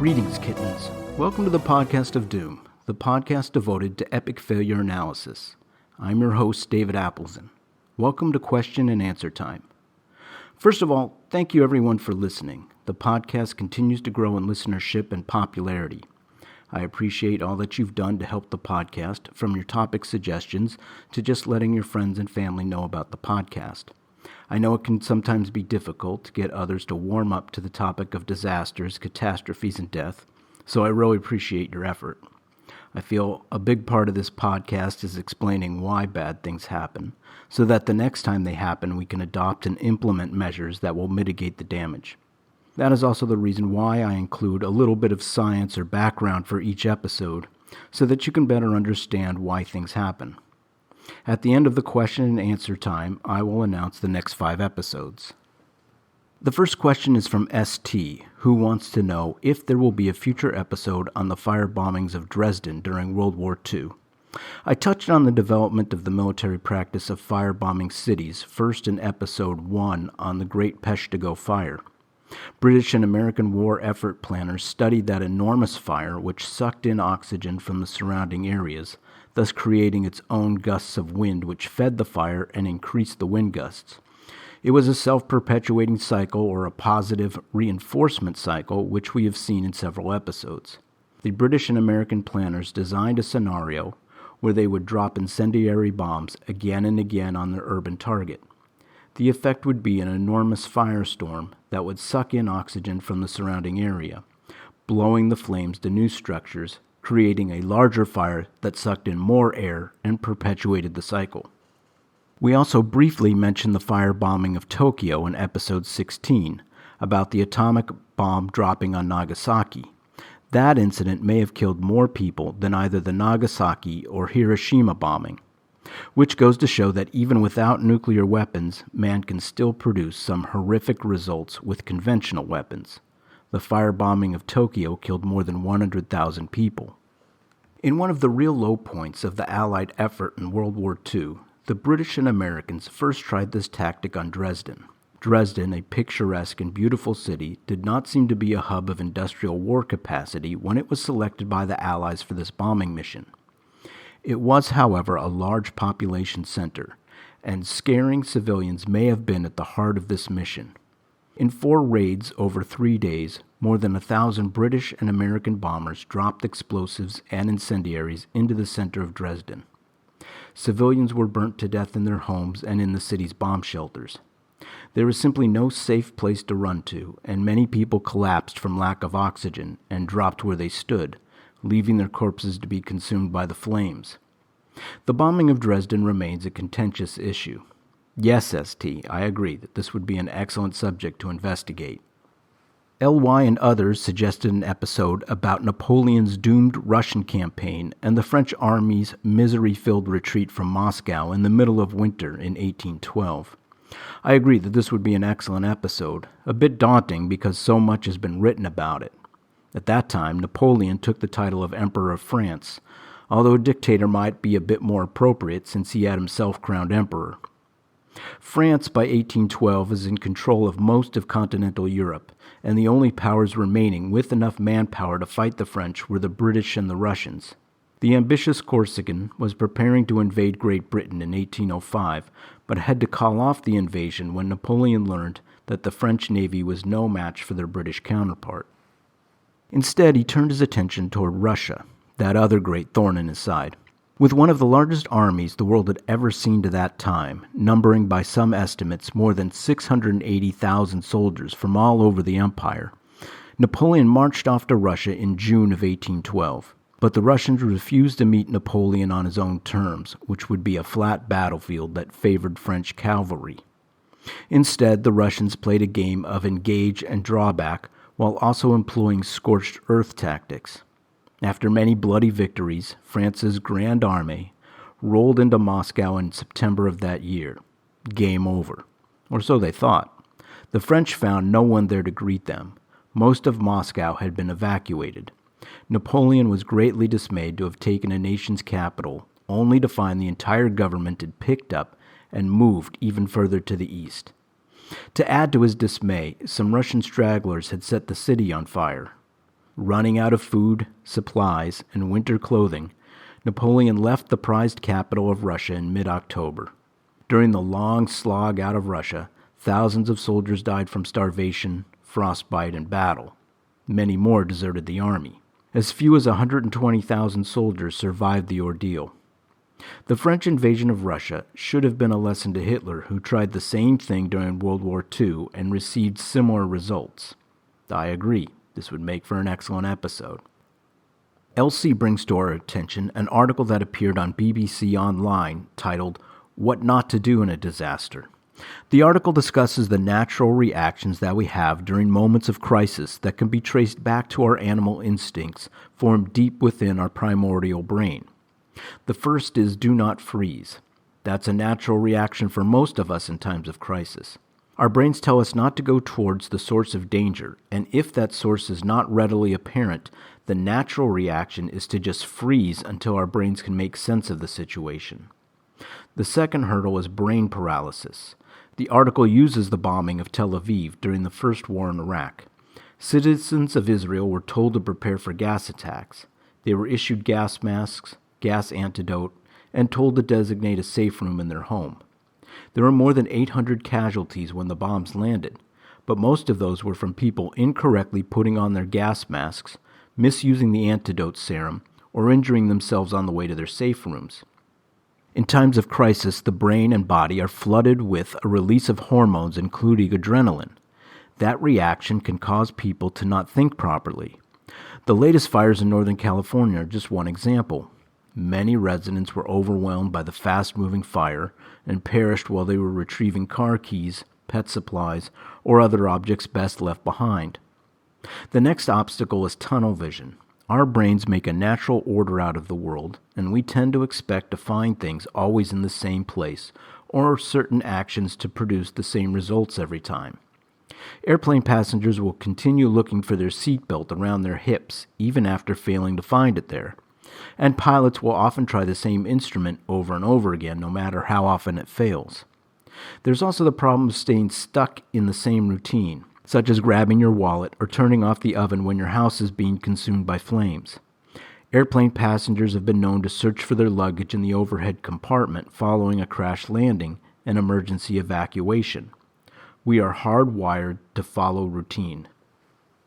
Greetings, kittens. Welcome to the Podcast of Doom, the podcast devoted to epic failure analysis. I'm your host, David Appleson. Welcome to Question and Answer Time. First of all, thank you everyone for listening. The podcast continues to grow in listenership and popularity. I appreciate all that you've done to help the podcast, from your topic suggestions to just letting your friends and family know about the podcast. I know it can sometimes be difficult to get others to warm up to the topic of disasters, catastrophes, and death, so I really appreciate your effort. I feel a big part of this podcast is explaining why bad things happen, so that the next time they happen we can adopt and implement measures that will mitigate the damage. That is also the reason why I include a little bit of science or background for each episode, so that you can better understand why things happen. At the end of the question and answer time, I will announce the next 5 episodes. The first question is from ST, who wants to know if there will be a future episode on the fire bombings of Dresden during World War II. I touched on the development of the military practice of firebombing cities, first in episode 1 on the Great Peshtigo Fire. British and American war effort planners studied that enormous fire which sucked in oxygen from the surrounding areas, thus creating its own gusts of wind which fed the fire and increased the wind gusts. It was a self-perpetuating cycle or a positive reinforcement cycle which we have seen in several episodes. The British and American planners designed a scenario where they would drop incendiary bombs again and again on their urban target. The effect would be an enormous firestorm that would suck in oxygen from the surrounding area, blowing the flames to new structures, creating a larger fire that sucked in more air and perpetuated the cycle. We also briefly mentioned the firebombing of Tokyo in episode 16, about the atomic bomb dropping on Nagasaki. That incident may have killed more people than either the Nagasaki or Hiroshima bombing, which goes to show that even without nuclear weapons, man can still produce some horrific results with conventional weapons. The firebombing of Tokyo killed more than 100,000 people. In one of the real low points of the Allied effort in World War II, the British and Americans first tried this tactic on Dresden. Dresden, a picturesque and beautiful city, did not seem to be a hub of industrial war capacity when it was selected by the Allies for this bombing mission. It was, however, a large population center, and scaring civilians may have been at the heart of this mission. In 4 raids over 3 days, more than 1,000 British and American bombers dropped explosives and incendiaries into the center of Dresden. Civilians were burnt to death in their homes and in the city's bomb shelters. There was simply no safe place to run to, and many people collapsed from lack of oxygen and dropped where they stood, leaving their corpses to be consumed by the flames. The bombing of Dresden remains a contentious issue. Yes, ST, I agree that this would be an excellent subject to investigate. LY and others suggested an episode about Napoleon's doomed Russian campaign and the French army's misery-filled retreat from Moscow in the middle of winter in 1812. I agree that this would be an excellent episode, a bit daunting because so much has been written about it. At that time, Napoleon took the title of Emperor of France, although a dictator might be a bit more appropriate since he had himself crowned emperor. France by 1812 is in control of most of continental Europe, and the only powers remaining with enough manpower to fight the French were the British and the Russians. The ambitious Corsican was preparing to invade Great Britain in 1805, but had to call off the invasion when Napoleon learned that the French navy was no match for their British counterpart. Instead, he turned his attention toward Russia, that other great thorn in his side. With one of the largest armies the world had ever seen to that time, numbering by some estimates more than 680,000 soldiers from all over the empire, Napoleon marched off to Russia in June of 1812. But the Russians refused to meet Napoleon on his own terms, which would be a flat battlefield that favored French cavalry. Instead, the Russians played a game of engage and drawback while also employing scorched earth tactics. After many bloody victories, France's Grande Armée rolled into Moscow in September of that year. Game over. Or so they thought. The French found no one there to greet them. Most of Moscow had been evacuated. Napoleon was greatly dismayed to have taken a nation's capital, only to find the entire government had picked up and moved even further to the east. To add to his dismay, some Russian stragglers had set the city on fire. Running out of food, supplies, and winter clothing, Napoleon left the prized capital of Russia in mid-October. During the long slog out of Russia, thousands of soldiers died from starvation, frostbite, and battle. Many more deserted the army. As few as 120,000 soldiers survived the ordeal. The French invasion of Russia should have been a lesson to Hitler, who tried the same thing during World War II and received similar results. I agree, this would make for an excellent episode. Elsie brings to our attention an article that appeared on BBC Online titled, "What Not to Do in a Disaster." The article discusses the natural reactions that we have during moments of crisis that can be traced back to our animal instincts formed deep within our primordial brain. The first is do not freeze. That's a natural reaction for most of us in times of crisis. Our brains tell us not to go towards the source of danger, and if that source is not readily apparent, the natural reaction is to just freeze until our brains can make sense of the situation. The second hurdle is brain paralysis. The article uses the bombing of Tel Aviv during the first war in Iraq. Citizens of Israel were told to prepare for gas attacks. They were issued gas masks, gas antidote, and told to designate a safe room in their home. There were more than 800 casualties when the bombs landed, but most of those were from people incorrectly putting on their gas masks, misusing the antidote serum, or injuring themselves on the way to their safe rooms. In times of crisis, the brain and body are flooded with a release of hormones, including adrenaline. That reaction can cause people to not think properly. The latest fires in Northern California are just one example. Many residents were overwhelmed by the fast-moving fire and perished while they were retrieving car keys, pet supplies, or other objects best left behind. The next obstacle is tunnel vision. Our brains make a natural order out of the world, and we tend to expect to find things always in the same place, or certain actions to produce the same results every time. Airplane passengers will continue looking for their seatbelt around their hips, even after failing to find it there. And pilots will often try the same instrument over and over again, no matter how often it fails. There's also the problem of staying stuck in the same routine, such as grabbing your wallet or turning off the oven when your house is being consumed by flames. Airplane passengers have been known to search for their luggage in the overhead compartment following a crash landing and emergency evacuation. We are hardwired to follow routine.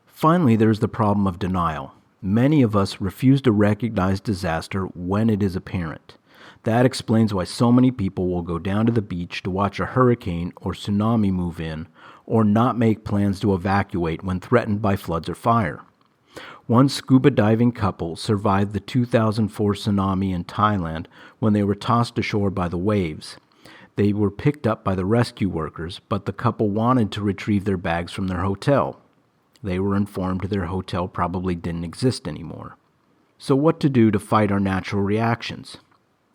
Finally, there's the problem of denial. Many of us refuse to recognize disaster when it is apparent. That explains why so many people will go down to the beach to watch a hurricane or tsunami move in, or not make plans to evacuate when threatened by floods or fire. One scuba diving couple survived the 2004 tsunami in Thailand when they were tossed ashore by the waves. They were picked up by the rescue workers, but the couple wanted to retrieve their bags from their hotel. They were informed their hotel probably didn't exist anymore. So what to do to fight our natural reactions?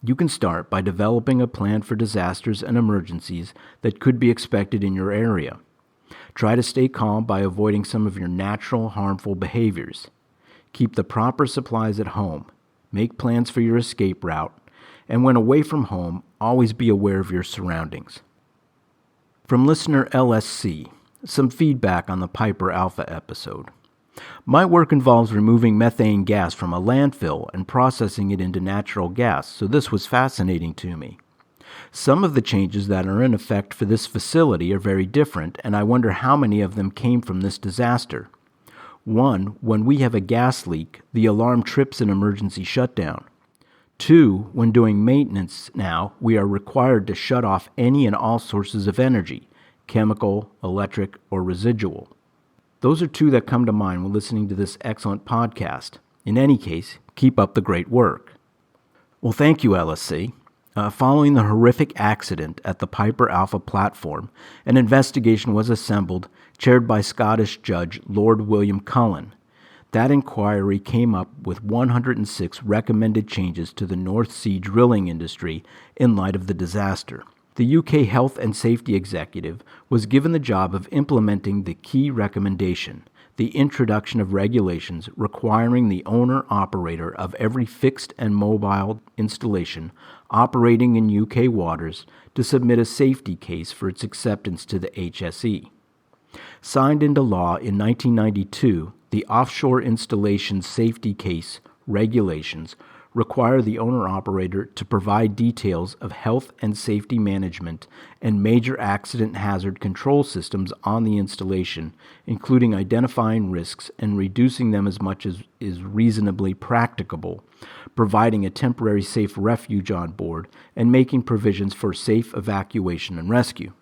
You can start by developing a plan for disasters and emergencies that could be expected in your area. Try to stay calm by avoiding some of your natural harmful behaviors. Keep the proper supplies at home. Make plans for your escape route. And when away from home, always be aware of your surroundings. From listener LSC, some feedback on the Piper Alpha episode. My work involves removing methane gas from a landfill and processing it into natural gas, so this was fascinating to me. Some of the changes that are in effect for this facility are very different, and I wonder how many of them came from this disaster. 1. When we have a gas leak, the alarm trips an emergency shutdown. 2. When doing maintenance now, we are required to shut off any and all sources of energy, chemical, electric, or residual. Those are 2 that come to mind when listening to this excellent podcast. In any case, keep up the great work. Well, thank you, LSC. Following the horrific accident at the Piper Alpha platform, an investigation was assembled, chaired by Scottish Judge Lord William Cullen. That inquiry came up with 106 recommended changes to the North Sea drilling industry in light of the disaster. The UK Health and Safety Executive was given the job of implementing the key recommendation, the introduction of regulations requiring the owner-operator of every fixed and mobile installation operating in UK waters to submit a safety case for its acceptance to the HSE. Signed into law in 1992, the Offshore Installation Safety Case regulations require the owner-operator to provide details of health and safety management and major accident hazard control systems on the installation, including identifying risks and reducing them as much as is reasonably practicable, providing a temporary safe refuge on board, and making provisions for safe evacuation and rescue.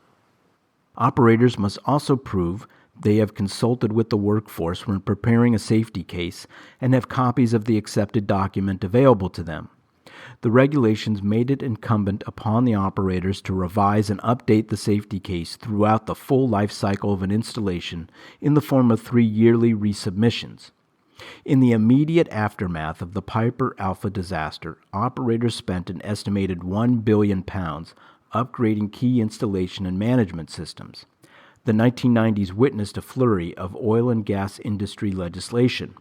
Operators must also prove they have consulted with the workforce when preparing a safety case and have copies of the accepted document available to them. The regulations made it incumbent upon the operators to revise and update the safety case throughout the full life cycle of an installation in the form of 3 yearly resubmissions. In the immediate aftermath of the Piper Alpha disaster, operators spent an estimated £1 billion upgrading key installation and management systems. The 1990s witnessed a flurry of oil and gas industry legislation.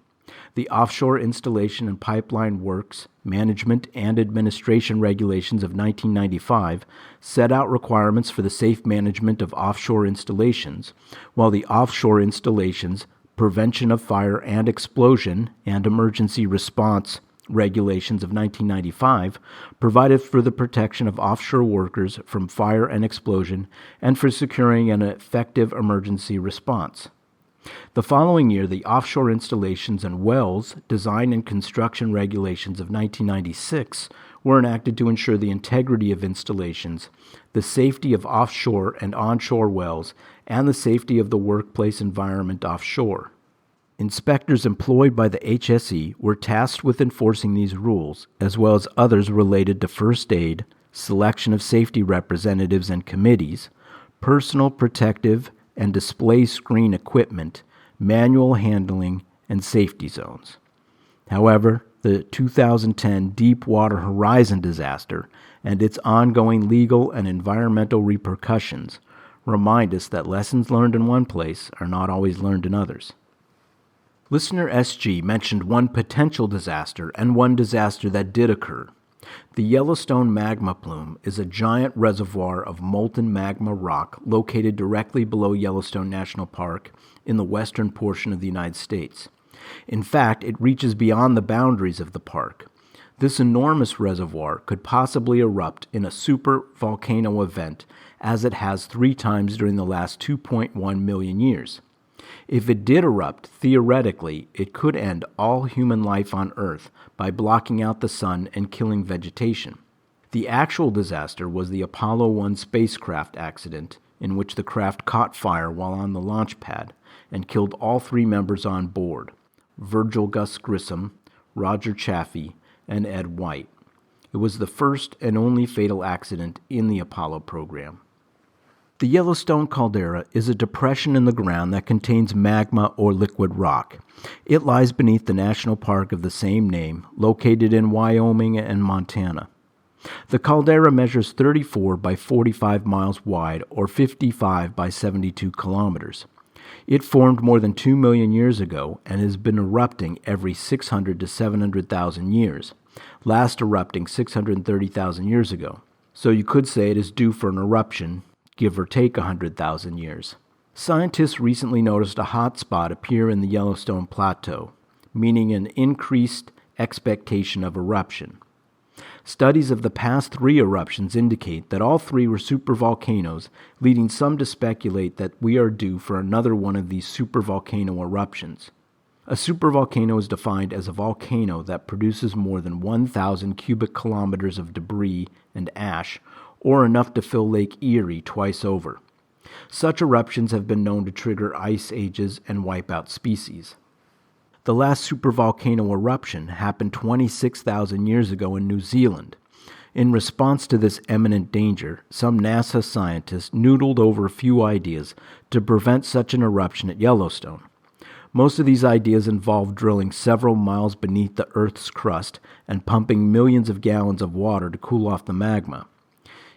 The Offshore Installation and Pipeline Works Management and Administration Regulations of 1995 set out requirements for the safe management of offshore installations, while the Offshore Installations Prevention of Fire and Explosion and Emergency Response Regulations of 1995 provided for the protection of offshore workers from fire and explosion and for securing an effective emergency response. The following year, the Offshore Installations and Wells Design and Construction Regulations of 1996 were enacted to ensure the integrity of installations, the safety of offshore and onshore wells, and the safety of the workplace environment offshore. Inspectors employed by the HSE were tasked with enforcing these rules, as well as others related to first aid, selection of safety representatives and committees, personal protective and display screen equipment, manual handling, and safety zones. However, the 2010 Deepwater Horizon disaster and its ongoing legal and environmental repercussions remind us that lessons learned in one place are not always learned in others. Listener SG mentioned one potential disaster and one disaster that did occur. The Yellowstone magma plume is a giant reservoir of molten magma rock located directly below Yellowstone National Park in the western portion of the United States. In fact, it reaches beyond the boundaries of the park. This enormous reservoir could possibly erupt in a supervolcano event, as it has 3 times during the last 2.1 million years. If it did erupt, theoretically, it could end all human life on Earth by blocking out the sun and killing vegetation. The actual disaster was the Apollo 1 spacecraft accident, in which the craft caught fire while on the launch pad and killed all 3 members on board, Virgil Gus Grissom, Roger Chaffee, and Ed White. It was the first and only fatal accident in the Apollo program. The Yellowstone caldera is a depression in the ground that contains magma or liquid rock. It lies beneath the national park of the same name, located in Wyoming and Montana. The caldera measures 34 by 45 miles wide, or 55 by 72 kilometers. It formed more than 2 million years ago and has been erupting every 600 to 700,000 years, last erupting 630,000 years ago. So you could say it is due for an eruption, give or take 100,000 years. Scientists recently noticed a hot spot appear in the Yellowstone Plateau, meaning an increased expectation of eruption. Studies of the past 3 eruptions indicate that all 3 were supervolcanoes, leading some to speculate that we are due for another one of these supervolcano eruptions. A supervolcano is defined as a volcano that produces more than 1,000 cubic kilometers of debris and ash, or enough to fill Lake Erie twice over. Such eruptions have been known to trigger ice ages and wipe out species. The last supervolcano eruption happened 26,000 years ago in New Zealand. In response to this imminent danger, some NASA scientists noodled over a few ideas to prevent such an eruption at Yellowstone. Most of these ideas involved drilling several miles beneath the Earth's crust and pumping millions of gallons of water to cool off the magma.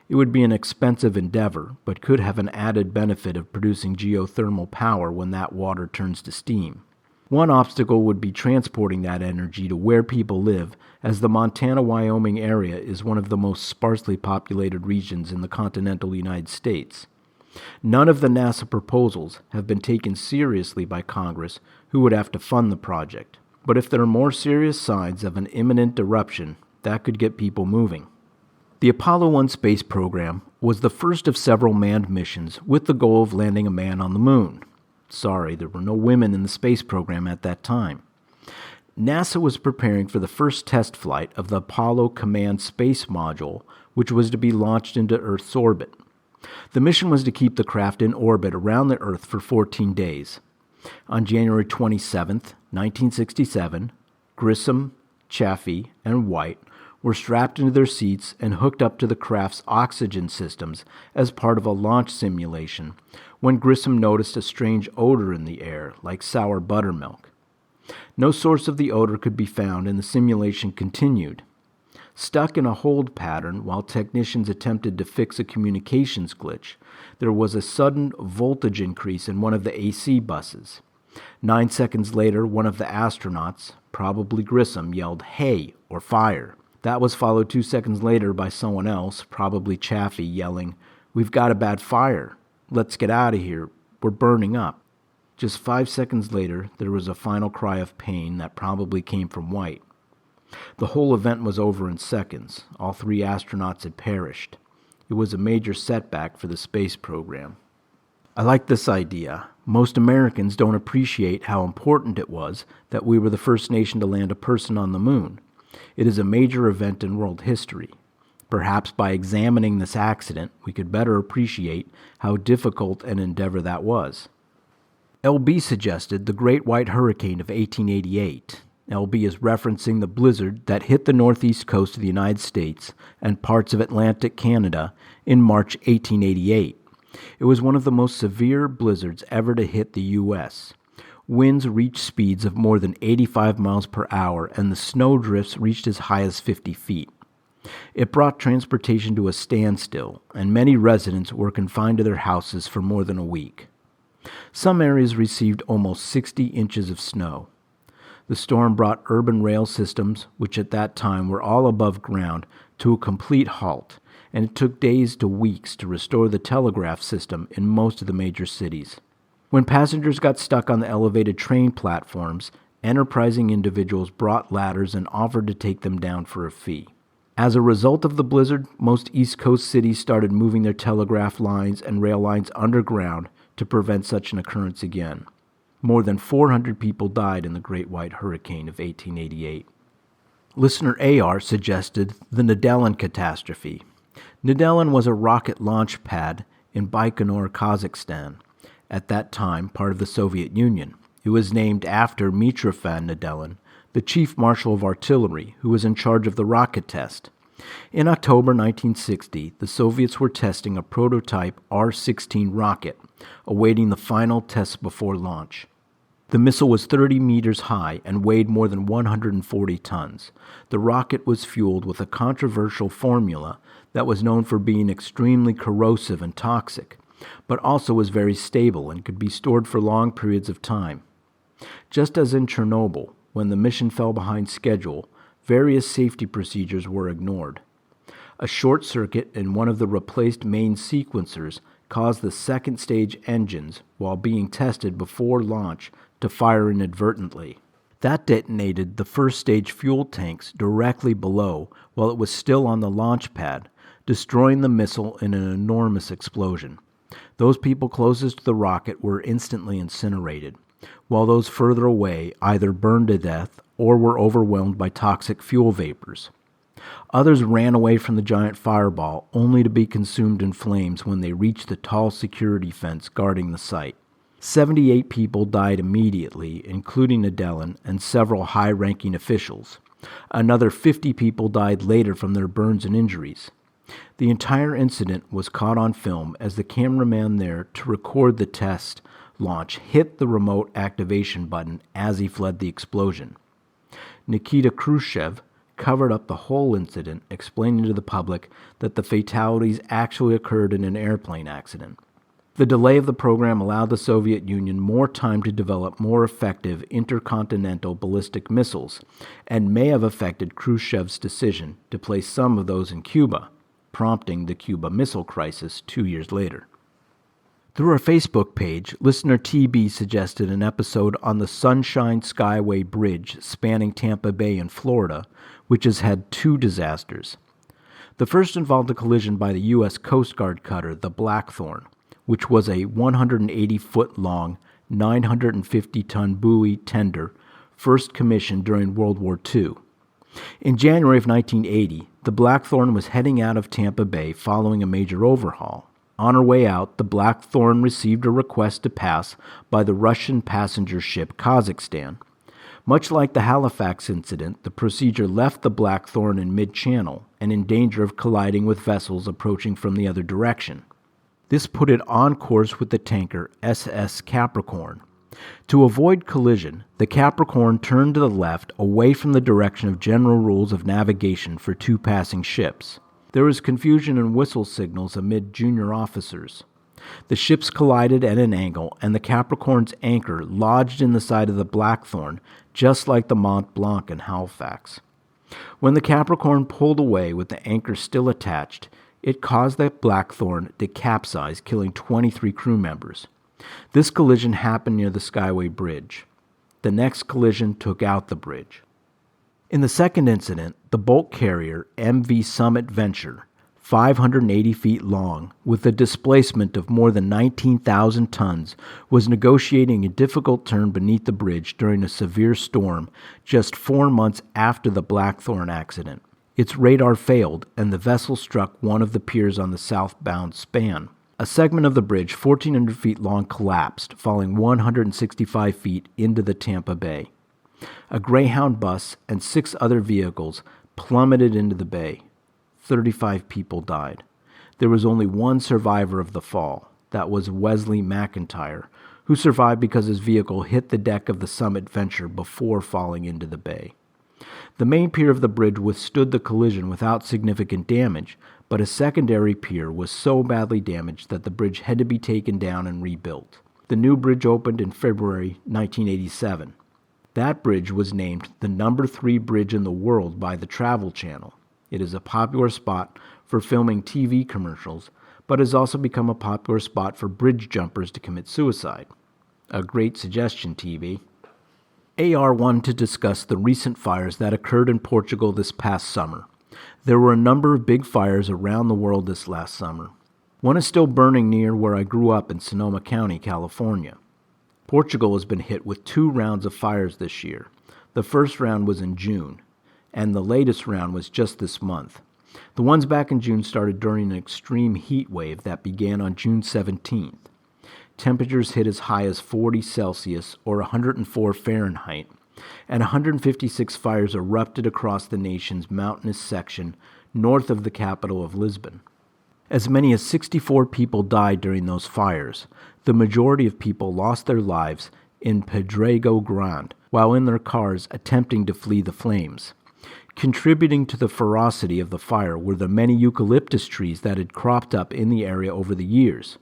It would be an expensive endeavor, but could have an added benefit of producing geothermal power when that water turns to steam. One obstacle would be transporting that energy to where people live, as the Montana-Wyoming area is one of the most sparsely populated regions in the continental United States. None of the NASA proposals have been taken seriously by Congress, who would have to fund the project. But if there are more serious signs of an imminent eruption, that could get people moving. The Apollo 1 space program was the first of several manned missions with the goal of landing a man on the moon. Sorry, there were no women in the space program at that time. NASA was preparing for the first test flight of the Apollo Command Space Module, which was to be launched into Earth's orbit. The mission was to keep the craft in orbit around the Earth for 14 days. On January 27, 1967, Grissom, Chaffee, and White were strapped into their seats and hooked up to the craft's oxygen systems as part of a launch simulation when Grissom noticed a strange odor in the air, like sour buttermilk. No source of the odor could be found, and the simulation continued. Stuck in a hold pattern while technicians attempted to fix a communications glitch, there was a sudden voltage increase in one of the AC buses. 9 seconds later, one of the astronauts, probably Grissom, yelled, "Hey!" or "Fire!" That was followed 2 seconds later by someone else, probably Chaffee, yelling, "We've got a bad fire. Let's get out of here. We're burning up." Just 5 seconds later, there was a final cry of pain that probably came from White. The whole event was over in seconds. All 3 astronauts had perished. It was a major setback for the space program. I like this idea. Most Americans don't appreciate how important it was that we were the first nation to land a person on the moon. It is a major event in world history. Perhaps by examining this accident, we could better appreciate how difficult an endeavor that was. LB suggested the Great White Hurricane of 1888. LB is referencing the blizzard that hit the northeast coast of the United States and parts of Atlantic Canada in March 1888. It was one of the most severe blizzards ever to hit the U.S. Winds reached speeds of more than 85 miles per hour, and the snow drifts reached as high as 50 feet. It brought transportation to a standstill, and many residents were confined to their houses for more than a week. Some areas received almost 60 inches of snow. The storm brought urban rail systems, which at that time were all above ground, to a complete halt, and it took days to weeks to restore the telegraph system in most of the major cities. When passengers got stuck on the elevated train platforms, enterprising individuals brought ladders and offered to take them down for a fee. As a result of the blizzard, most East Coast cities started moving their telegraph lines and rail lines underground to prevent such an occurrence again. More than 400 people died in the Great White Hurricane of 1888. Listener AR suggested the Nedelin catastrophe. Nedelin was a rocket launch pad in Baikonur, Kazakhstan, at that time part of the Soviet Union. It was named after Mitrofan Nedelin, the chief marshal of artillery, who was in charge of the rocket test. In October 1960, the Soviets were testing a prototype R-16 rocket, awaiting the final tests before launch. The missile was 30 meters high and weighed more than 140 tons. The rocket was fueled with a controversial formula that was known for being extremely corrosive and toxic, but also was very stable and could be stored for long periods of time. Just as in Chernobyl, when the mission fell behind schedule, various safety procedures were ignored. A short circuit in one of the replaced main sequencers caused the second stage engines, while being tested before launch, to fire inadvertently. That detonated the first stage fuel tanks directly below while it was still on the launch pad, destroying the missile in an enormous explosion. Those people closest to the rocket were instantly incinerated, while those further away either burned to death or were overwhelmed by toxic fuel vapors. Others ran away from the giant fireball, only to be consumed in flames when they reached the tall security fence guarding the site. 78 people died immediately, including Nedelin and several high-ranking officials. Another 50 people died later from their burns and injuries. The entire incident was caught on film as the cameraman there to record the test launch hit the remote activation button as he fled the explosion. Nikita Khrushchev covered up the whole incident, explaining to the public that the fatalities actually occurred in an airplane accident. The delay of the program allowed the Soviet Union more time to develop more effective intercontinental ballistic missiles, and may have affected Khrushchev's decision to place some of those in Cuba, prompting the Cuba Missile Crisis 2 years later. Through our Facebook page, listener TB suggested an episode on the Sunshine Skyway Bridge spanning Tampa Bay in Florida, which has had 2 disasters. The first involved a collision by the U.S. Coast Guard cutter, the Blackthorn, which was a 180-foot-long, 950-ton buoy tender, first commissioned during World War II. In January of 1980, the Blackthorn was heading out of Tampa Bay following a major overhaul. On her way out, the Blackthorn received a request to pass by the Russian passenger ship Kazakhstan. Much like the Halifax incident, the procedure left the Blackthorn in mid-channel and in danger of colliding with vessels approaching from the other direction. This put it on course with the tanker SS Capricorn. To avoid collision, the Capricorn turned to the left away from the direction of general rules of navigation for 2 passing ships. There was confusion and whistle signals amid junior officers. The ships collided at an angle, and the Capricorn's anchor lodged in the side of the Blackthorn, just like the Mont Blanc in Halifax. When the Capricorn pulled away with the anchor still attached, it caused the Blackthorn to capsize, killing 23 crew members. This collision happened near the Skyway Bridge. The next collision took out the bridge. In the second incident, the bulk carrier MV Summit Venture, 580 feet long, with a displacement of more than 19,000 tons, was negotiating a difficult turn beneath the bridge during a severe storm just 4 months after the Blackthorn accident. Its radar failed, and the vessel struck one of the piers on the southbound span. A segment of the bridge, 1,400 feet long, collapsed, falling 165 feet into the Tampa Bay. A Greyhound bus and 6 other vehicles plummeted into the bay. 35 people died. There was only one survivor of the fall. That was Wesley McIntyre, who survived because his vehicle hit the deck of the Summit Venture before falling into the bay. The main pier of the bridge withstood the collision without significant damage, but a secondary pier was so badly damaged that the bridge had to be taken down and rebuilt. The new bridge opened in February 1987. That bridge was named the number 3 bridge in the world by the Travel Channel. It is a popular spot for filming TV commercials, but has also become a popular spot for bridge jumpers to commit suicide. A great suggestion, TV. AR wanted to discuss the recent fires that occurred in Portugal this past summer. There were a number of big fires around the world this last summer. One is still burning near where I grew up in Sonoma County, California. Portugal has been hit with 2 rounds of fires this year. The first round was in June, and the latest round was just this month. The ones back in June started during an extreme heat wave that began on June 17th. Temperatures hit as high as 40 Celsius or 104 Fahrenheit, and 156 fires erupted across the nation's mountainous section north of the capital of Lisbon. As many as 64 people died during those fires. The majority of people lost their lives in Pedrego Grande while in their cars attempting to flee the flames. Contributing to the ferocity of the fire were the many eucalyptus trees that had cropped up in the area over the years.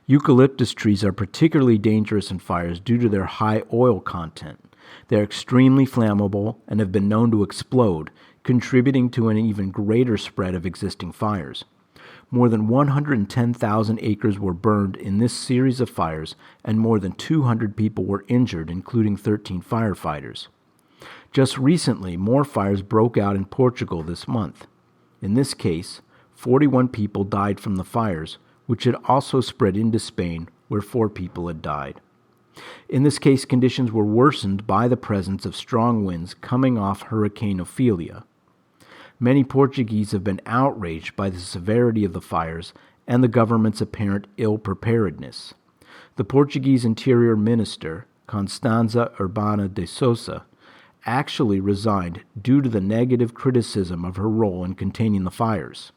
Eucalyptus trees are particularly dangerous in fires due to their high oil content. They are extremely flammable and have been known to explode, contributing to an even greater spread of existing fires. More than 110,000 acres were burned in this series of fires, and more than 200 people were injured, including 13 firefighters. Just recently, more fires broke out in Portugal this month. In this case, 41 people died from the fires, which had also spread into Spain, where 4 people had died. In this case, conditions were worsened by the presence of strong winds coming off Hurricane Ophelia. Many Portuguese have been outraged by the severity of the fires and the government's apparent ill-preparedness. The Portuguese Interior Minister, Constanza Urbana de Sousa, actually resigned due to the negative criticism of her role in containing the fires.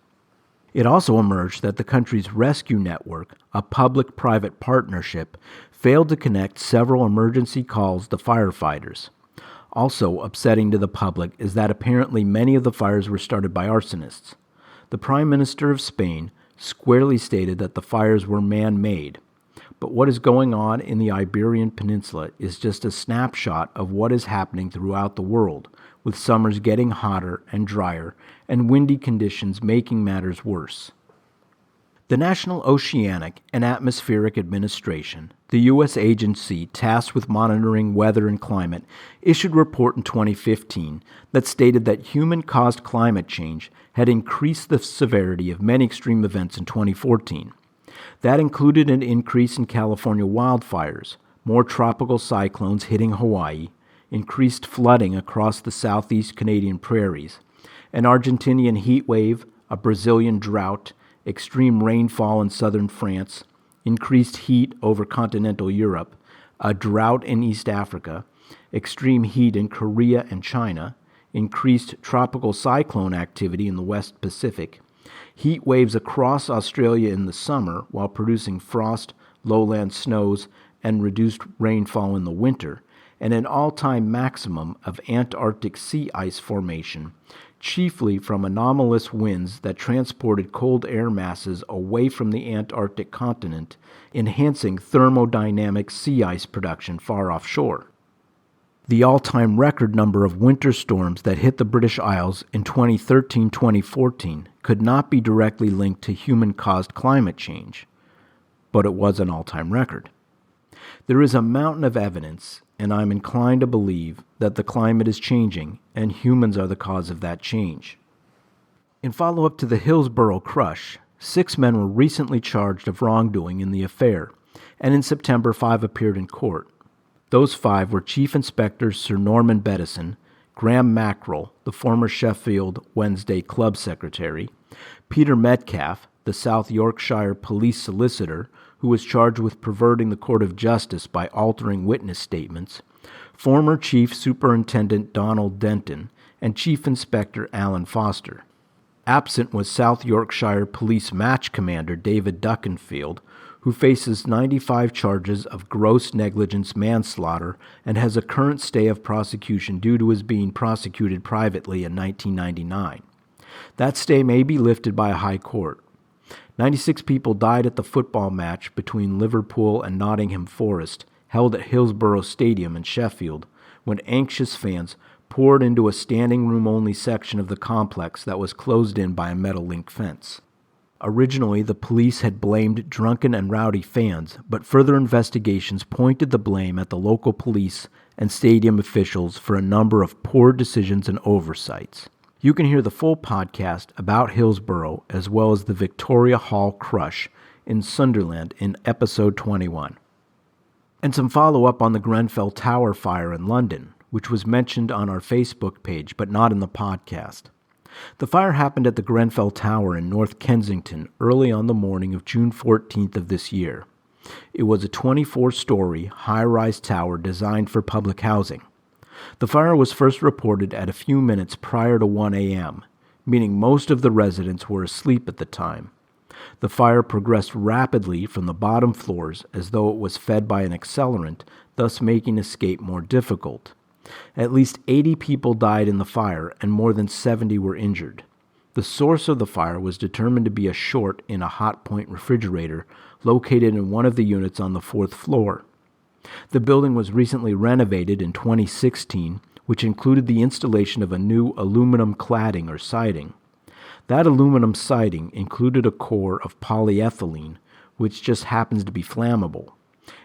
It also emerged that the country's rescue network, a public-private partnership, failed to connect several emergency calls to firefighters. Also upsetting to the public is that apparently many of the fires were started by arsonists. The Prime Minister of Spain squarely stated that the fires were man-made. But what is going on in the Iberian Peninsula is just a snapshot of what is happening throughout the world, with summers getting hotter and drier and windy conditions making matters worse. The National Oceanic and Atmospheric Administration, the U.S. agency tasked with monitoring weather and climate, issued a report in 2015 that stated that human-caused climate change had increased the severity of many extreme events in 2014. That included an increase in California wildfires, more tropical cyclones hitting Hawaii, increased flooding across the southeast Canadian prairies, an Argentinian heat wave, a Brazilian drought, extreme rainfall in southern France, increased heat over continental Europe, a drought in East Africa, extreme heat in Korea and China, increased tropical cyclone activity in the West Pacific, heat waves across Australia in the summer while producing frost, lowland snows, and reduced rainfall in the winter, and an all-time maximum of Antarctic sea ice formation, chiefly from anomalous winds that transported cold air masses away from the Antarctic continent, enhancing thermodynamic sea ice production far offshore. The all-time record number of winter storms that hit the British Isles in 2013-2014 could not be directly linked to human-caused climate change, but it was an all-time record. There is a mountain of evidence, and I'm inclined to believe that the climate is changing and humans are the cause of that change. In follow-up to the Hillsborough crush, 6 men were recently charged of wrongdoing in the affair, and in September 5 appeared in court. Those 5 were Chief Inspector Sir Norman Bettison, Graham Mackerel, the former Sheffield Wednesday Club Secretary, Peter Metcalfe, the South Yorkshire Police Solicitor, who was charged with perverting the court of justice by altering witness statements, former Chief Superintendent Donald Denton, and Chief Inspector Alan Foster. Absent was South Yorkshire Police Match Commander David Duckenfield, who faces 95 charges of gross negligence manslaughter and has a current stay of prosecution due to his being prosecuted privately in 1999. That stay may be lifted by a high court. 96 people died at the football match between Liverpool and Nottingham Forest, held at Hillsborough Stadium in Sheffield, when anxious fans poured into a standing room-only section of the complex that was closed in by a metal link fence. Originally, the police had blamed drunken and rowdy fans, but further investigations pointed the blame at the local police and stadium officials for a number of poor decisions and oversights. You can hear the full podcast about Hillsborough as well as the Victoria Hall crush in Sunderland in episode 21. And some follow-up on the Grenfell Tower fire in London, which was mentioned on our Facebook page but not in the podcast. The fire happened at the Grenfell Tower in North Kensington early on the morning of June 14th of this year. It was a 24-story, high-rise tower designed for public housing. The fire was first reported at a few minutes prior to 1 a.m., meaning most of the residents were asleep at the time. The fire progressed rapidly from the bottom floors as though it was fed by an accelerant, thus making escape more difficult. At least 80 people died in the fire and more than 70 were injured. The source of the fire was determined to be a short in a hot-point refrigerator located in one of the units on the 4th floor. The building was recently renovated in 2016, which included the installation of a new aluminum cladding or siding. That aluminum siding included a core of polyethylene, which just happens to be flammable.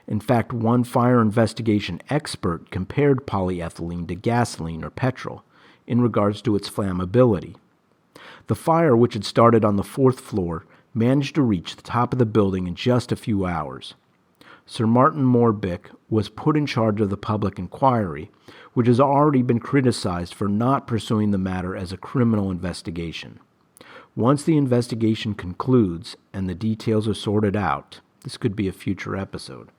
In fact, one fire investigation expert compared polyethylene to gasoline or petrol in regards to its flammability. The fire, which had started on the 4th floor, managed to reach the top of the building in just a few hours. Sir Martin Morbick was put in charge of the public inquiry, which has already been criticized for not pursuing the matter as a criminal investigation. Once the investigation concludes and the details are sorted out, this could be a future episode.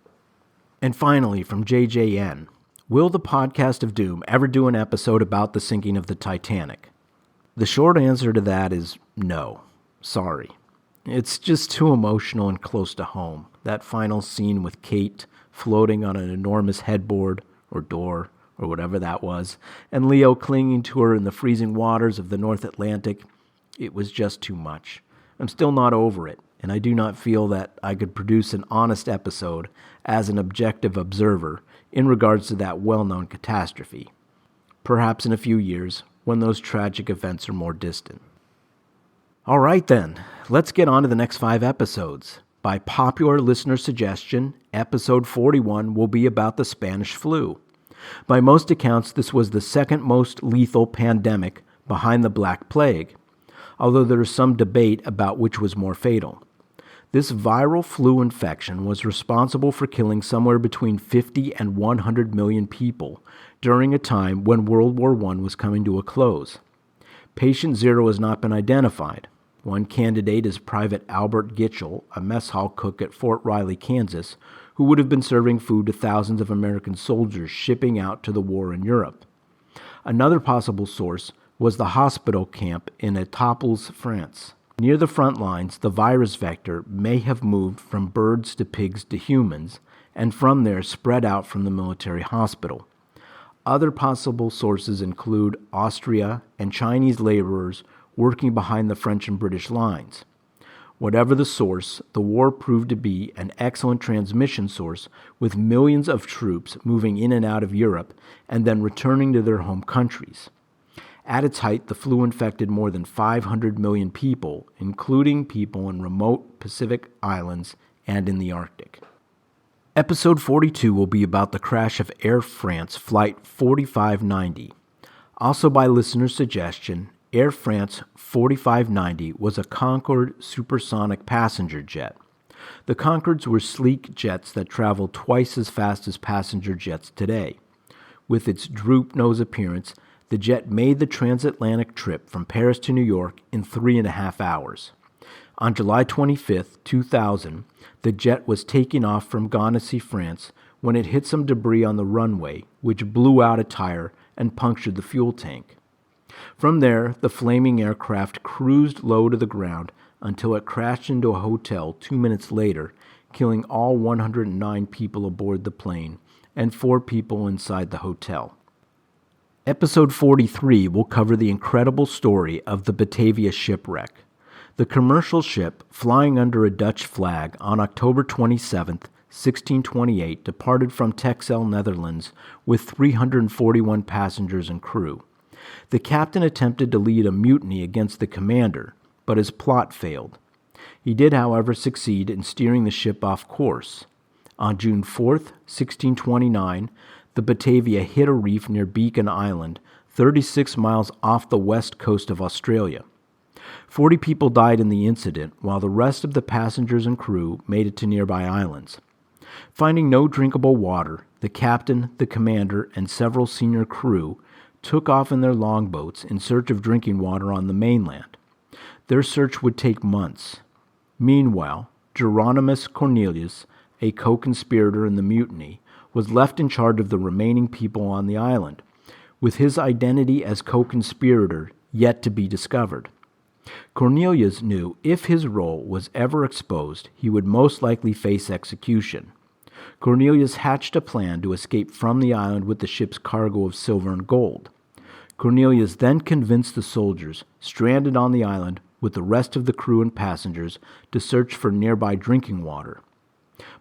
And finally, from JJN, will the podcast of Doom ever do an episode about the sinking of the Titanic? The short answer to that is no. Sorry. It's just too emotional and close to home. That final scene with Kate floating on an enormous headboard or door or whatever that was, and Leo clinging to her in the freezing waters of the North Atlantic, it was just too much. I'm still not over it, and I do not feel that I could produce an honest episode as an objective observer in regards to that well-known catastrophe. Perhaps in a few years, when those tragic events are more distant. All right then, let's get on to the next 5 episodes. By popular listener suggestion, episode 41 will be about the Spanish flu. By most accounts, this was the second most lethal pandemic behind the Black Plague, although there is some debate about which was more fatal. This viral flu infection was responsible for killing somewhere between 50 and 100 million people during a time when World War I was coming to a close. Patient 0 has not been identified. One candidate is Private Albert Gitchell, a mess hall cook at Fort Riley, Kansas, who would have been serving food to thousands of American soldiers shipping out to the war in Europe. Another possible source was the hospital camp in Etaples, France. Near the front lines, the virus vector may have moved from birds to pigs to humans, and from there spread out from the military hospital. Other possible sources include Austria and Chinese laborers working behind the French and British lines. Whatever the source, the war proved to be an excellent transmission source, with millions of troops moving in and out of Europe and then returning to their home countries. At its height, the flu infected more than 500 million people, including people in remote Pacific islands and in the Arctic. Episode 42 will be about the crash of Air France Flight 4590. Also by listener suggestion, Air France 4590 was a Concorde supersonic passenger jet. The Concordes were sleek jets that traveled twice as fast as passenger jets today. With its droop nose appearance, the jet made the transatlantic trip from Paris to New York in 3.5 hours. On July 25, 2000, the jet was taking off from Gaunacy, France, when it hit some debris on the runway, which blew out a tire and punctured the fuel tank. From there, the flaming aircraft cruised low to the ground until it crashed into a hotel 2 minutes later, killing all 109 people aboard the plane and 4 people inside the hotel. Episode 43 will cover the incredible story of the Batavia shipwreck. The commercial ship, flying under a Dutch flag on October 27, 1628, departed from Texel, Netherlands, with 341 passengers and crew. The captain attempted to lead a mutiny against the commander, but his plot failed. He did, however, succeed in steering the ship off course. On June 4, 1629, the Batavia hit a reef near Beacon Island, 36 miles off the west coast of Australia. 40 people died in the incident, while the rest of the passengers and crew made it to nearby islands. Finding no drinkable water, the captain, the commander, and several senior crew took off in their longboats in search of drinking water on the mainland. Their search would take months. Meanwhile, Geronimus Cornelius, a co-conspirator in the mutiny, was left in charge of the remaining people on the island, with his identity as co-conspirator yet to be discovered. Cornelius knew if his role was ever exposed, he would most likely face execution. Cornelius hatched a plan to escape from the island with the ship's cargo of silver and gold. Cornelius then convinced the soldiers, stranded on the island with the rest of the crew and passengers, to search for nearby drinking water.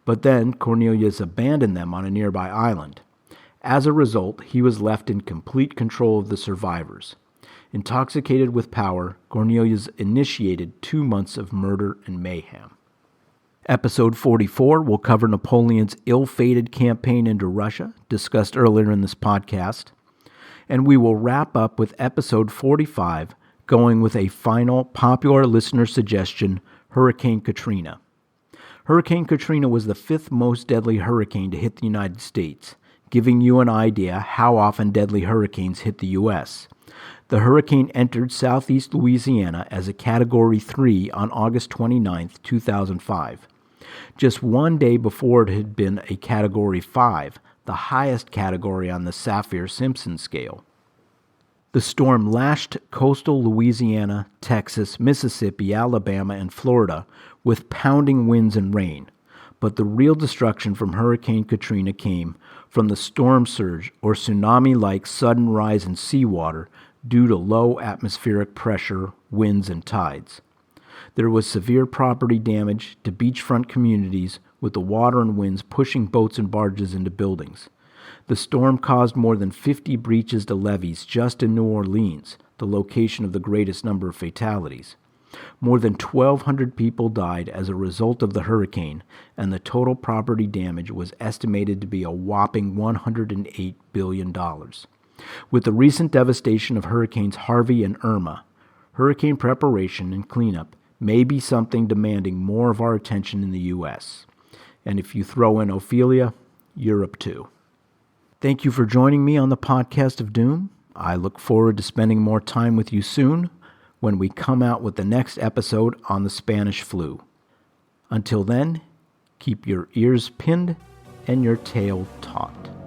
But then Cornelius abandoned them on a nearby island. As a result, he was left in complete control of the survivors. Intoxicated with power, Cornelius initiated 2 months of murder and mayhem. Episode 44 will cover Napoleon's ill-fated campaign into Russia, discussed earlier in this podcast. And we will wrap up with episode 45, going with a final popular listener suggestion, Hurricane Katrina. Hurricane Katrina was the 5th most deadly hurricane to hit the United States, giving you an idea how often deadly hurricanes hit the U.S. The hurricane entered southeast Louisiana as a Category 3 on August 29, 2005. Just 1 day before it had been a Category 5, the highest category on the Saffir-Simpson scale. The storm lashed coastal Louisiana, Texas, Mississippi, Alabama, and Florida with pounding winds and rain. But the real destruction from Hurricane Katrina came from the storm surge or tsunami-like sudden rise in seawater due to low atmospheric pressure, winds, and tides. There was severe property damage to beachfront communities, with the water and winds pushing boats and barges into buildings. The storm caused more than 50 breaches to levees just in New Orleans, the location of the greatest number of fatalities. More than 1,200 people died as a result of the hurricane, and the total property damage was estimated to be a whopping $108 billion. With the recent devastation of Hurricanes Harvey and Irma, hurricane preparation and cleanup may be something demanding more of our attention in the U.S. And if you throw in Ophelia, Europe too. Thank you for joining me on the Podcast of Doom. I look forward to spending more time with you soon when we come out with the next episode on the Spanish flu. Until then, keep your ears pinned and your tail taut.